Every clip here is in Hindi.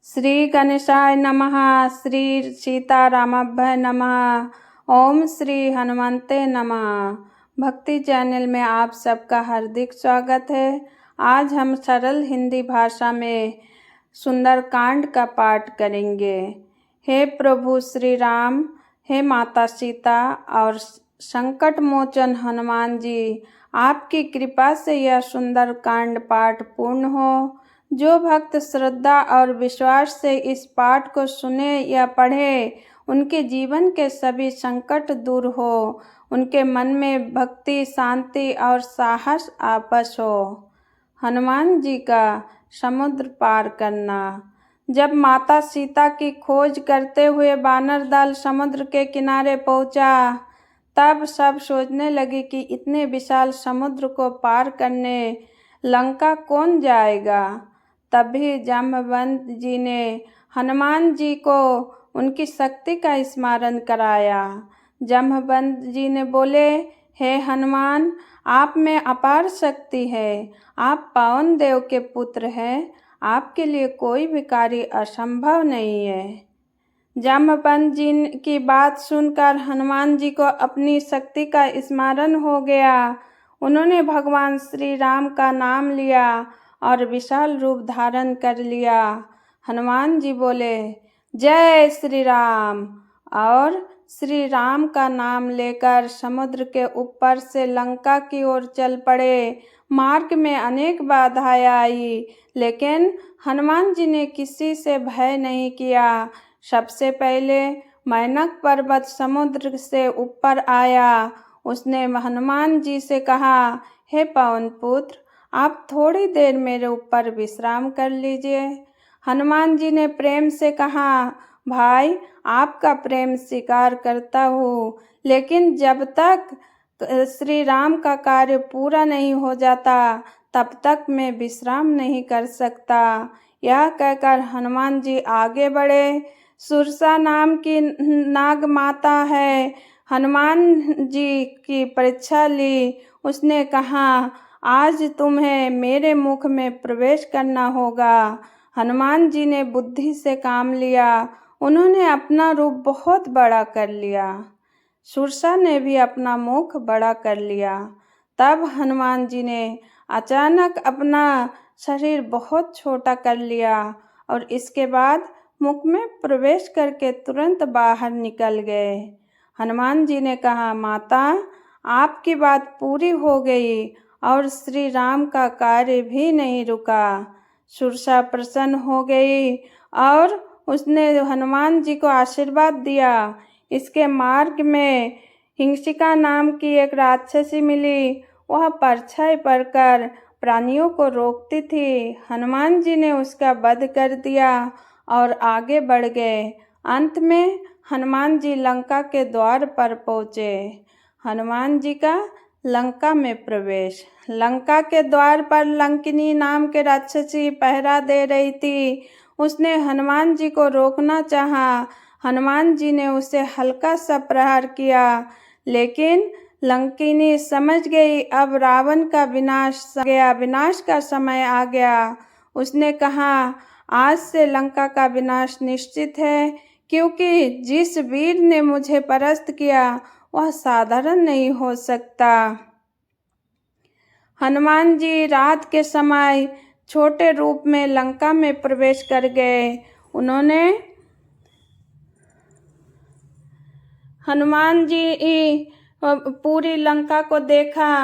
श्री गणेशाय नमः। श्री सीतारामाभ्य नमः। ओम श्री हनुमंते नमः। भक्ति चैनल में आप सबका हार्दिक स्वागत है। आज हम सरल हिंदी भाषा में सुंदरकांड का पाठ करेंगे। हे प्रभु श्री राम, हे माता सीता और संकट मोचन हनुमान जी, आपकी कृपा से यह सुंदरकांड पाठ पूर्ण हो। जो भक्त श्रद्धा और विश्वास से इस पाठ को सुने या पढ़े, उनके जीवन के सभी संकट दूर हो, उनके मन में भक्ति, शांति और साहस आपस हो। हनुमान जी का समुद्र पार करना। जब माता सीता की खोज करते हुए वानर दल समुद्र के किनारे पहुंचा, तब सब सोचने लगे कि इतने विशाल समुद्र को पार करने लंका कौन जाएगा। तभी जाम्बवंत जी ने हनुमान जी को उनकी शक्ति का स्मरण कराया। जाम्बवंत जी ने बोले, हे हनुमान, आप में अपार शक्ति है। आप पवन देव के पुत्र हैं। आपके लिए कोई भी कार्य असंभव नहीं है। जाम्बवंत जी की बात सुनकर हनुमान जी को अपनी शक्ति का स्मरण हो गया। उन्होंने भगवान श्री राम का नाम लिया और विशाल रूप धारण कर लिया। हनुमान जी बोले, जय श्री राम, और श्री राम का नाम लेकर समुद्र के ऊपर से लंका की ओर चल पड़े। मार्ग में अनेक बाधाएं आई, लेकिन हनुमान जी ने किसी से भय नहीं किया। सबसे पहले मैनक पर्वत समुद्र से ऊपर आया। उसने हनुमान जी से कहा, हे पवन पुत्र, आप थोड़ी देर मेरे ऊपर विश्राम कर लीजिए। हनुमान जी ने प्रेम से कहा, भाई, आपका प्रेम स्वीकार करता हूँ, लेकिन जब तक श्री राम का कार्य पूरा नहीं हो जाता, तब तक मैं विश्राम नहीं कर सकता। यह कहकर हनुमान जी आगे बढ़े। सुरसा नाम की नाग माता है, हनुमान जी की परीक्षा ली। उसने कहा, आज तुम्हें मेरे मुख में प्रवेश करना होगा। हनुमान जी ने बुद्धि से काम लिया। उन्होंने अपना रूप बहुत बड़ा कर लिया। सुरसा ने भी अपना मुख बड़ा कर लिया। तब हनुमान जी ने अचानक अपना शरीर बहुत छोटा कर लिया और इसके बाद मुख में प्रवेश करके तुरंत बाहर निकल गए। हनुमान जी ने कहा, माता, आपकी बात पूरी हो गई और श्री राम का कार्य भी नहीं रुका। सुरसा प्रसन्न हो गई और उसने हनुमान जी को आशीर्वाद दिया। इसके मार्ग में हिंसिका नाम की एक राक्षसी मिली। वह परछाई पड़कर प्राणियों को रोकती थी। हनुमान जी ने उसका वध कर दिया और आगे बढ़ गए। अंत में हनुमान जी लंका के द्वार पर पहुँचे। हनुमान जी का लंका में प्रवेश। लंका के द्वार पर लंकिनी नाम के राक्षसी पहरा दे रही थी। उसने हनुमान जी को रोकना चाहा। हनुमान जी ने उसे हल्का सा प्रहार किया, लेकिन लंकिनी समझ गई अब रावण का विनाश गया, विनाश का समय आ गया। उसने कहा, आज से लंका का विनाश निश्चित है, क्योंकि जिस वीर ने मुझे परास्त किया वह साधारण नहीं हो सकता। हनुमान जी रात के समय छोटे रूप में लंका में प्रवेश कर गए। उन्होंने हनुमान जी पूरी लंका को देखा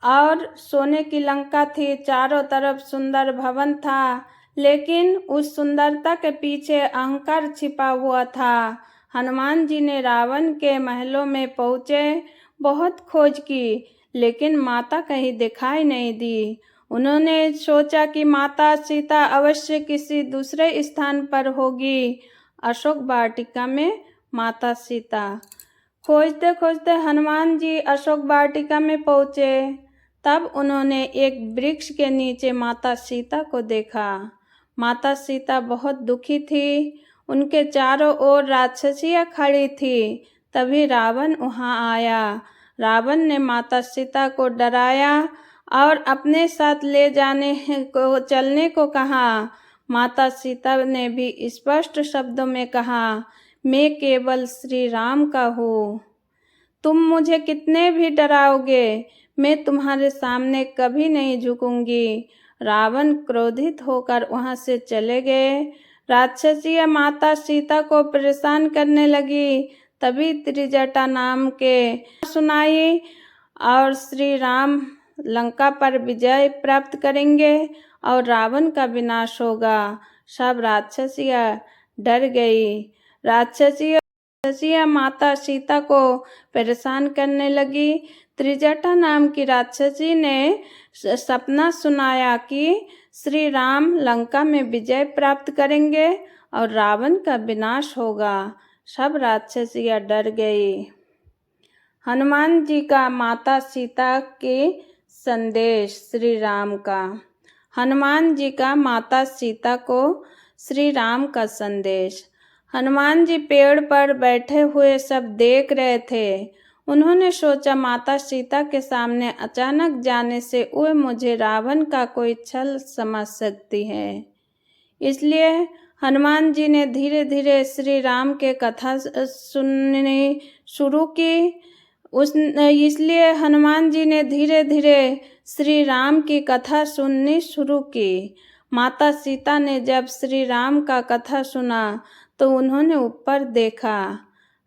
और सोने की लंका थी। चारों तरफ सुंदर भवन था, लेकिन उस सुंदरता के पीछे अहंकार छिपा हुआ था। हनुमान जी ने रावण के महलों में पहुँचे, बहुत खोज की, लेकिन माता कहीं दिखाई नहीं दी। उन्होंने सोचा कि माता सीता अवश्य किसी दूसरे स्थान पर होगी। अशोक वाटिका में माता सीता। खोजते खोजते हनुमान जी अशोक वाटिका में पहुँचे। तब उन्होंने एक वृक्ष के नीचे माता सीता को देखा। माता सीता बहुत दुखी थी। उनके चारों ओर राक्षसियाँ खड़ी थी। तभी रावण वहाँ आया। रावण ने माता सीता को डराया और अपने साथ ले जाने को चलने को कहा। माता सीता ने भी स्पष्ट शब्दों में कहा, मैं केवल श्री राम का हूँ। तुम मुझे कितने भी डराओगे, मैं तुम्हारे सामने कभी नहीं झुकूंगी। रावण क्रोधित होकर वहां से चले गए। राक्षसियां माता सीता को परेशान करने लगी। तभी त्रिजटा नाम के सुनाई और श्री राम लंका पर विजय प्राप्त करेंगे और रावण का विनाश होगा। सब राक्षसियां डर गई। राक्षसियां माता सीता को परेशान करने लगी। त्रिजटा नाम की राक्षसी ने सपना सुनाया कि श्री राम लंका में विजय प्राप्त करेंगे और रावण का विनाश होगा। सब राक्षसियां डर गई। हनुमान जी का माता सीता के संदेश श्री राम का। हनुमान जी का माता सीता को श्री राम का संदेश। हनुमान जी पेड़ पर बैठे हुए सब देख रहे थे। उन्होंने सोचा, माता सीता के सामने अचानक जाने से वह मुझे रावण का कोई छल समझ सकती है। इसलिए हनुमान जी ने धीरे धीरे श्री राम के कथा सुननी शुरू की। इसलिए हनुमान जी ने धीरे धीरे श्री राम की कथा सुननी शुरू की। माता सीता ने जब श्री राम का कथा सुना तो उन्होंने ऊपर देखा।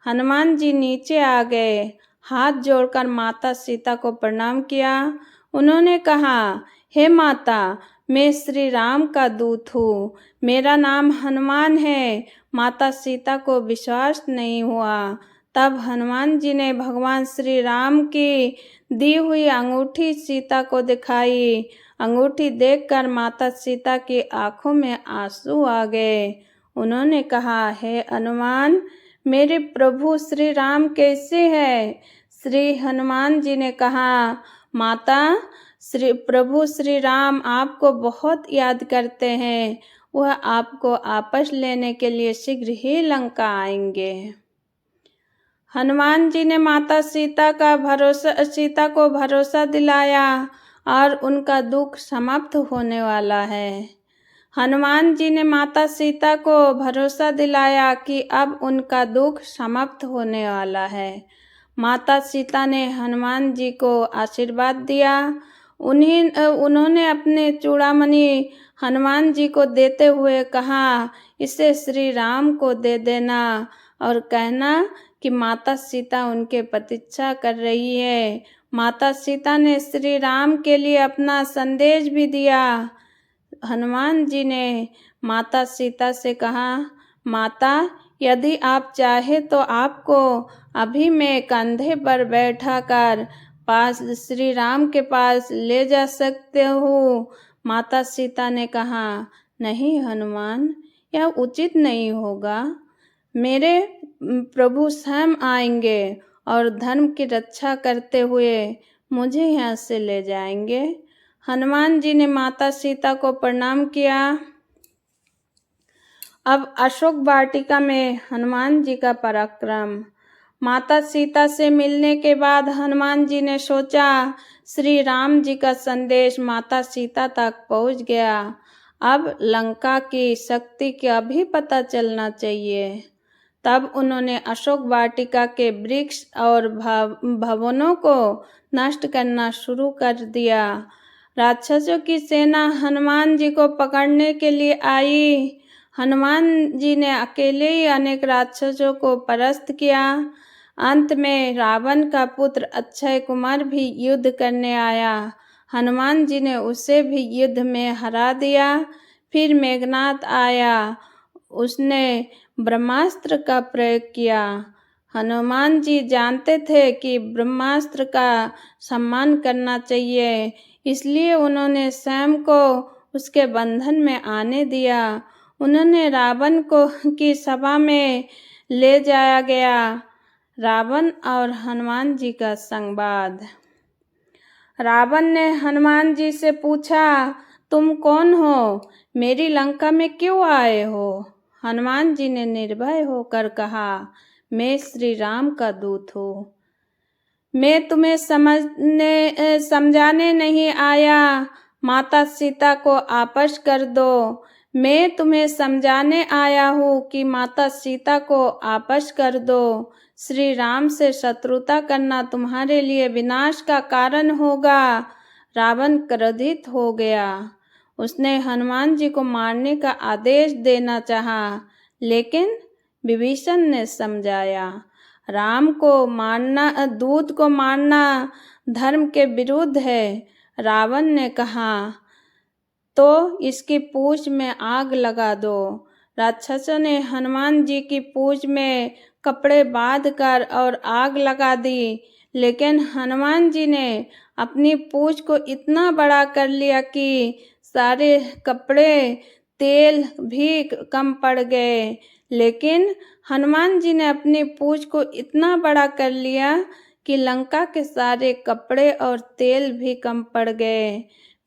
हनुमान जी नीचे आ गए, हाथ जोड़कर माता सीता को प्रणाम किया। उन्होंने कहा, हे माता, मैं श्री राम का दूत हूँ। मेरा नाम हनुमान है। माता सीता को विश्वास नहीं हुआ। तब हनुमान जी ने भगवान श्री राम की दी हुई अंगूठी सीता को दिखाई। अंगूठी देखकर माता सीता की आंखों में आंसू आ गए। उन्होंने कहा, हे हनुमान, मेरे प्रभु श्री राम कैसे हैं? श्री हनुमान जी ने कहा, माता, प्रभु श्री राम आपको बहुत याद करते हैं। वह आपको वापस लेने के लिए शीघ्र ही लंका आएंगे। हनुमान जी ने माता सीता को भरोसा दिलाया और उनका दुख समाप्त होने वाला है। हनुमान जी ने माता सीता को भरोसा दिलाया कि अब उनका दुख समाप्त होने वाला है। माता सीता ने हनुमान जी को आशीर्वाद दिया। उन्होंने अपने चूड़ामणि हनुमान जी को देते हुए कहा, इसे श्री राम को दे देना और कहना कि माता सीता उनके प्रतीक्षा कर रही है। माता सीता ने श्री राम के लिए अपना संदेश भी दिया। हनुमान जी ने माता सीता से कहा, माता, यदि आप चाहे तो आपको अभी मैं कंधे पर बैठाकर श्री राम के पास ले जा सकते हूँ। माता सीता ने कहा, नहीं हनुमान, यह उचित नहीं होगा। मेरे प्रभु स्वयं आएंगे और धर्म की रक्षा करते हुए मुझे यहाँ से ले जाएंगे। हनुमान जी ने माता सीता को प्रणाम किया। अब अशोक वाटिका में हनुमान जी का पराक्रम। माता सीता से मिलने के बाद हनुमान जी ने सोचा, श्री राम जी का संदेश माता सीता तक पहुंच गया। अब लंका की शक्ति का भी पता चलना चाहिए। तब उन्होंने अशोक वाटिका के वृक्ष और भवनों को नष्ट करना शुरू कर दिया। राक्षसों की सेना हनुमान जी को पकड़ने के लिए आई। हनुमान जी ने अकेले ही अनेक राक्षसों को परास्त किया। अंत में रावण का पुत्र अक्षय कुमार भी युद्ध करने आया। हनुमान जी ने उसे भी युद्ध में हरा दिया। फिर मेघनाथ आया, उसने ब्रह्मास्त्र का प्रयोग किया। हनुमान जी जानते थे कि ब्रह्मास्त्र का सम्मान करना चाहिए, इसलिए उन्होंने स्वयं को उसके बंधन में आने दिया। उन्होंने रावण को की सभा में ले जाया गया। रावण और हनुमान जी का संवाद। रावण ने हनुमान जी से पूछा, तुम कौन हो? मेरी लंका में क्यों आए हो? हनुमान जी ने निर्भय होकर कहा, मैं श्री राम का दूत हूँ। मैं तुम्हें समझाने नहीं आया। माता सीता को वापस कर दो। मैं तुम्हें समझाने आया हूँ कि माता सीता को आपस कर दो। श्री राम से शत्रुता करना तुम्हारे लिए विनाश का कारण होगा। रावण क्रोधित हो गया। उसने हनुमान जी को मारने का आदेश देना चाहा, लेकिन विभीषण ने समझाया, राम को मारना, दूत को मारना धर्म के विरुद्ध है। रावण ने कहा, तो इसकी पूंछ में आग लगा दो। राक्षसों ने हनुमान जी की पूंछ में कपड़े बांधकर और आग लगा दी, लेकिन हनुमान जी ने अपनी पूंछ को इतना बड़ा कर लिया कि सारे कपड़े, तेल भी कम पड़ गए। लेकिन हनुमान जी ने अपनी पूंछ को इतना बड़ा कर लिया कि लंका के सारे कपड़े और तेल भी कम पड़ गए।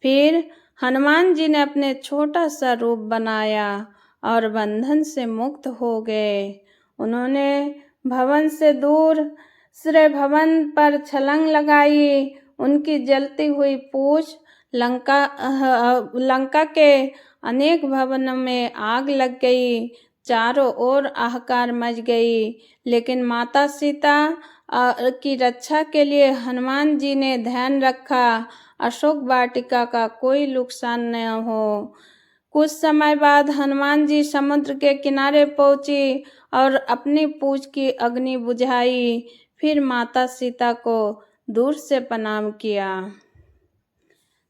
फिर हनुमान जी ने अपने छोटा सा रूप बनाया और बंधन से मुक्त हो गए। उन्होंने भवन से दूर श्री भवन पर छलांग लगाई। उनकी जलती हुई पूंछ लंका के अनेक भवनों में आग लग गई। चारों ओर हाहाकार मच गई। लेकिन माता सीता की रक्षा के लिए हनुमान जी ने ध्यान रखा, अशोक वाटिका का कोई नुकसान न हो। कुछ समय बाद हनुमान जी समुद्र के किनारे पहुंची और अपनी पूंछ की अग्नि बुझाई। फिर माता सीता को दूर से प्रणाम किया।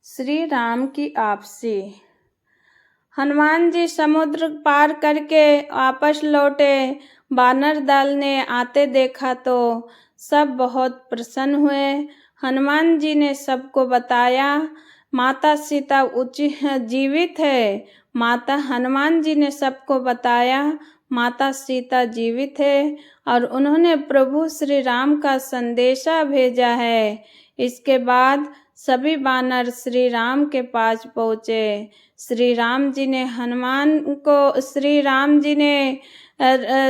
श्री राम की आपसी। हनुमान जी समुद्र पार करके वापस लौटे। वानर दल ने आते देखा तो सब बहुत प्रसन्न हुए। हनुमान जी ने सबको बताया, माता सीता जीवित है। हनुमान जी ने सबको बताया, माता सीता जीवित है और उन्होंने प्रभु श्री राम का संदेशा भेजा है। इसके बाद सभी वानर श्री राम के पास पहुँचे। श्री राम जी ने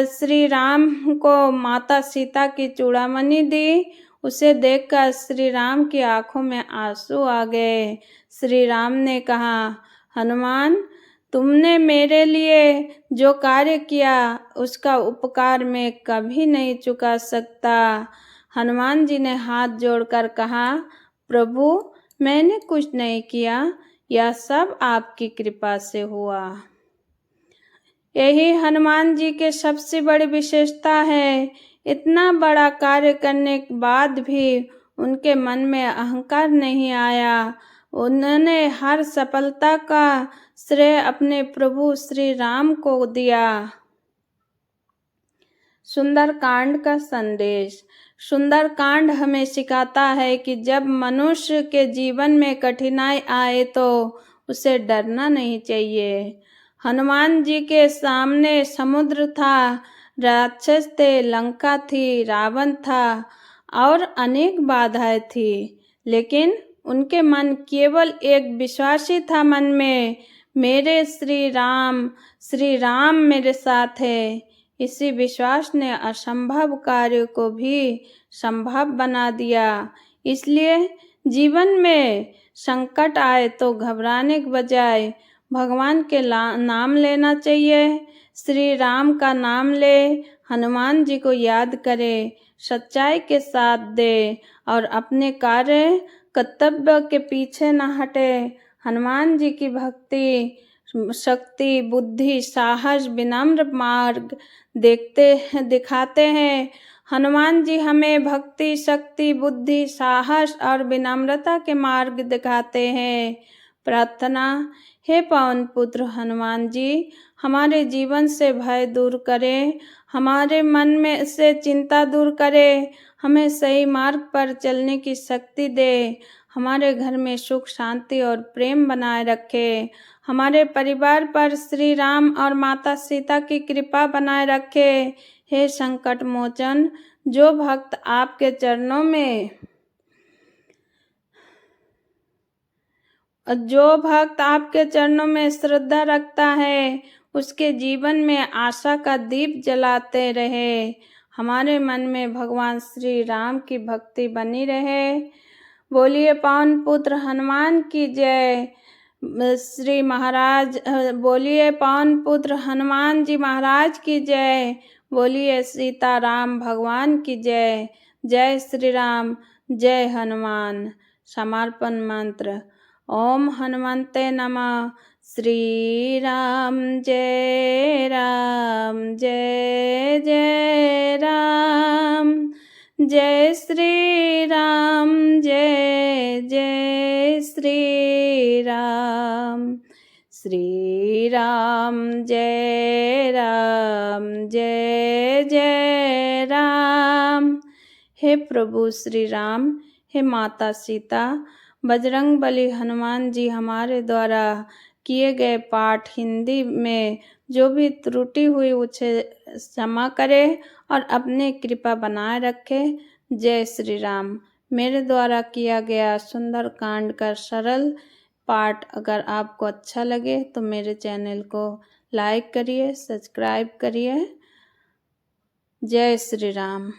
श्री राम को माता सीता की चूड़ामणि दी। उसे देखकर श्री राम की आंखों में आंसू आ गए। श्री राम ने कहा, हनुमान, तुमने मेरे लिए जो कार्य किया उसका उपकार मैं कभी नहीं चुका सकता। हनुमान जी ने हाथ जोड़कर कहा, प्रभु, मैंने कुछ नहीं किया, यह सब आपकी कृपा से हुआ। यही हनुमान जी के सबसे बड़ी विशेषता है। इतना बड़ा कार्य करने के बाद भी उनके मन में अहंकार नहीं आया। उन्होंने हर सफलता का श्रेय अपने प्रभु श्री राम को दिया। सुंदरकांड का संदेश। सुंदरकांड हमें सिखाता है कि जब मनुष्य के जीवन में कठिनाई आए तो उसे डरना नहीं चाहिए। हनुमान जी के सामने समुद्र था, राक्षस थे, लंका थी, रावण था और अनेक बाधाएं थी, लेकिन उनके मन केवल एक विश्वासी था मन में, मेरे श्री राम मेरे साथ है। इसी विश्वास ने असंभव कार्य को भी संभव बना दिया। इसलिए जीवन में संकट आए तो घबराने के बजाय भगवान के नाम लेना चाहिए। श्री राम का नाम ले, हनुमान जी को याद करे, सच्चाई के साथ दे और अपने कार्य कर्तव्य के पीछे न हटे। हनुमान जी की भक्ति, शक्ति, बुद्धि, साहस, विनम्र मार्ग दिखाते हैं। हनुमान जी हमें भक्ति, शक्ति, बुद्धि, साहस और विनम्रता के मार्ग दिखाते हैं। प्रार्थना। हे पवन पुत्र हनुमान जी, हमारे जीवन से भय दूर करें, हमारे मन में से चिंता दूर करें, हमें सही मार्ग पर चलने की शक्ति दे, हमारे घर में सुख, शांति और प्रेम बनाए रखे, हमारे परिवार पर श्री राम और माता सीता की कृपा बनाए रखे। हे संकट मोचन, जो भक्त आपके चरणों में श्रद्धा रखता है, उसके जीवन में आशा का दीप जलाते रहे। हमारे मन में भगवान श्री राम की भक्ति बनी रहे। बोलिए पवन पुत्र हनुमान की जय। श्री महाराज बोलिए पवन पुत्र हनुमान जी महाराज की जय। बोलिए सीताराम भगवान की जय। जय श्री राम, जय हनुमान। समर्पण मंत्र। ओम हनुमते नमः। श्री राम जय जय राम। जय श्री राम जय जय श्री राम। श्री राम जय जय राम। हे प्रभु श्री राम, हे माता सीता, बजरंग बली हनुमान जी हमारे द्वारा किए गए पाठ हिंदी में जो भी त्रुटि हुई उसे क्षमा करे और अपने कृपा बनाए रखे। जय श्री राम। मेरे द्वारा किया गया सुंदर कांड का सरल पाठ अगर आपको अच्छा लगे तो मेरे चैनल को लाइक करिए, सब्सक्राइब करिए। जय श्री राम।